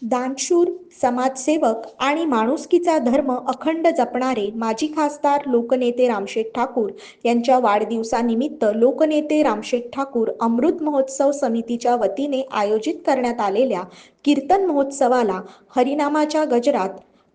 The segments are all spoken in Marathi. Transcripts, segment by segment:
दानशूर, समाजसेवक आणि माणुसकीचा धर्म अखंड जपणारे माजी खासदार लोकनेते रामशेठ ठाकूर यांच्या वाढदिवसानिमित्त लोकनेते रामशेठ ठाकूर अमृत महोत्सव समितीच्या वतीने आयोजित करण्यात आलेल्या कीर्तन महोत्सवाला हरिनामाच्या गजरात,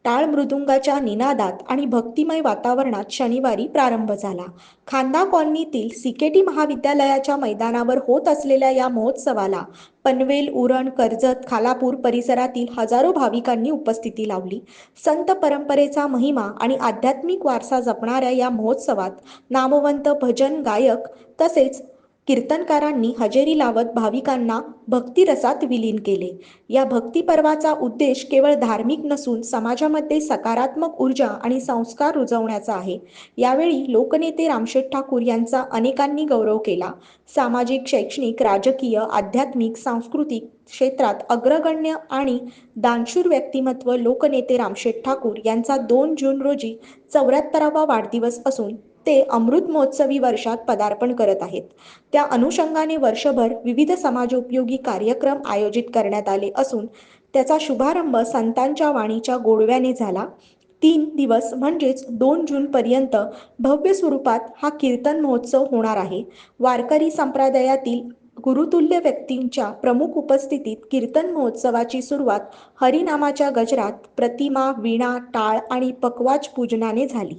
टाळ मृदुंगाच्या निनादात आणि भक्तिमय वातावरणात शनिवारी प्रारंभ झाला. खांदा कॉलनीतील सीकेटी महाविद्यालयाच्या मैदानावर होत असलेल्या या महोत्सवाला पनवेल, उरण, कर्जत, खालापूर परिसरातील हजारो भाविकांनी उपस्थिती लावली. संत परंपरेचा महिमा आणि आध्यात्मिक वारसा जपणाऱ्या या महोत्सवात नामवंत भजन गायक तसेच कीर्तनकारांनी हजेरी लावत भाविकांना भक्तिरसात विलीन केले. या भक्तिपर्वाचा उद्देश केवळ धार्मिक नसून समाजामध्ये सकारात्मक ऊर्जा आणि संस्कार रुजवण्याचा आहे. यावेळी लोकनेते रामशेठ ठाकूर यांचा अनेकांनी गौरव केला. सामाजिक, शैक्षणिक, राजकीय, आध्यात्मिक, सांस्कृतिक क्षेत्रात अग्रगण्य आणि दानशूर व्यक्तिमत्व लोकनेते रामशेठ ठाकूर यांचा 2 जून रोजी 74वा वाढदिवस असून ते अमृत महोत्सवी वर्षात पदार्पण करत आहेत. त्या अनुषंगाने वर्षभर विविध समाजोपयोगी कार्यक्रम आयोजित करण्यात आले असून त्याचा शुभारंभ संतांच्या वाणीच्या गोडव्याने झाला. 3 दिवस म्हणजेच 2 जूनपर्यंत भव्य स्वरूपात हा कीर्तन महोत्सव होणार आहे. वारकरी संप्रदायातील गुरुतुल्य व्यक्तींच्या प्रमुख उपस्थितीत कीर्तन महोत्सवाची सुरुवात हरिनामाच्या गजरात, प्रतिमा, वीणा, टाळ आणि पखवाज पूजनाने झाली.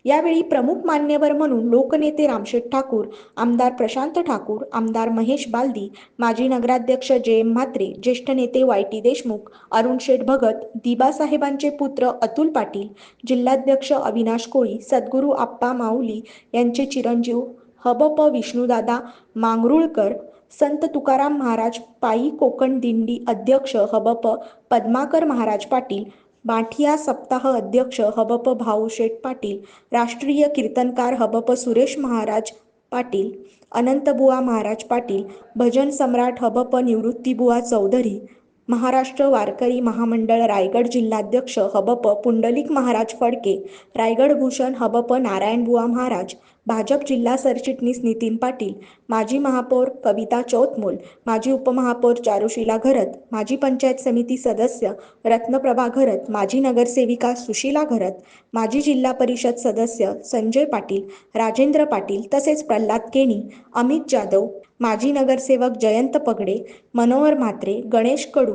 यावेळी प्रमुख मान्यवर म्हणून लोकनेते रामशेठ ठाकूर, आमदार प्रशांत ठाकूर, आमदार महेश बालदी, माजी नगराध्यक्ष जे.एम. म्हात्रे, ज्येष्ठ नेते वाय.टी. देशमुख, अरुण शेठ भगत, दिबासाहेबांचे पुत्र अतुल पाटील, जिल्हाध्यक्ष अविनाश कोळी, सद्गुरू आप्पा माऊली यांचे चिरंजीव हबप विष्णुदादा मांगरुळकर, संत तुकाराम महाराज पायी कोकण दिंडी अध्यक्ष हबप पद्माकर महाराज पाटील, बाठिया सप्ताह अध्यक्ष हबप भाऊशेठ पाटील, राष्ट्रीय कीर्तनकार हबप सुरेश महाराज पाटील, अनंतबुवा महाराज पाटील, भजन सम्राट हबप निवृत्तीबुवा चौधरी, महाराष्ट्र वारकरी महामंडळ रायगड जिल्हाध्यक्ष हबप पुंडलिक महाराज फडके, रायगड भूषण हबप नारायणबुवा महाराज, भाजप जिल्हा सरचिटणीस नितीन पाटील, माजी महापौर कविता चौतमोल, माजी उपमहापौर चारुशीला घरत, माजी पंचायत समिती सदस्य रत्नप्रभा घरत, माजी नगरसेविका सुशीला घरत, माजी जिल्हा परिषद सदस्य संजय पाटील, राजेंद्र पाटील तसेच प्रल्हाद केणी, अमित जाधव, माजी नगरसेवक जयंत पगडे, मनोहर म्हात्रे, गणेश कडू,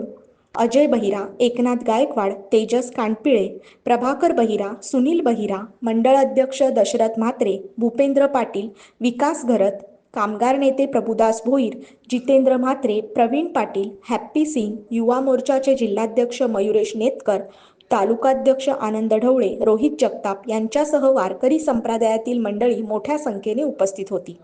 अजय बहिरा, एकनाथ गायकवाड, तेजस कानपिळे, प्रभाकर बहिरा, सुनील बहिरा, मंडळ अध्यक्ष दशरथ म्हात्रे, भूपेंद्र पाटील, विकास घरत, कामगार नेते प्रभुदास भोईर, जितेंद्र म्हात्रे, प्रवीण पाटील, हॅप्पी सिंग, युवा मोर्चाचे जिल्हाध्यक्ष मयुरेश नेतकर, तालुकाध्यक्ष आनंद ढवळे, रोहित जगताप यांच्यासह वारकरी संप्रदायातील मंडळी मोठ्या संख्येने उपस्थित होती.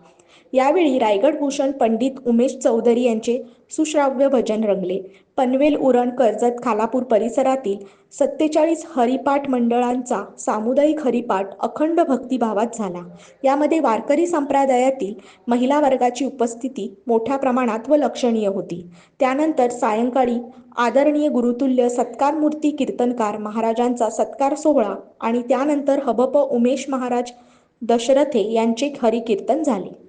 यावेळी रायगड भूषण पंडित उमेश चौधरी यांचे सुश्राव्य भजन रंगले. पनवेल, उरण, कर्जत, खालापूर परिसरातील 47 हरिपाठ मंडळांचा सामुदायिक हरिपाठ अखंड भक्तिभावात झाला. यामध्ये वारकरी संप्रदायातील महिला वर्गाची उपस्थिती मोठ्या प्रमाणात व लक्षणीय होती. त्यानंतर सायंकाळी आदरणीय गुरुतुल्य सत्कारमूर्ती कीर्तनकार महाराजांचा सत्कार सोहळा आणि त्यानंतर हबप उमेश महाराज दशरथे यांचे हरिकीर्तन झाले.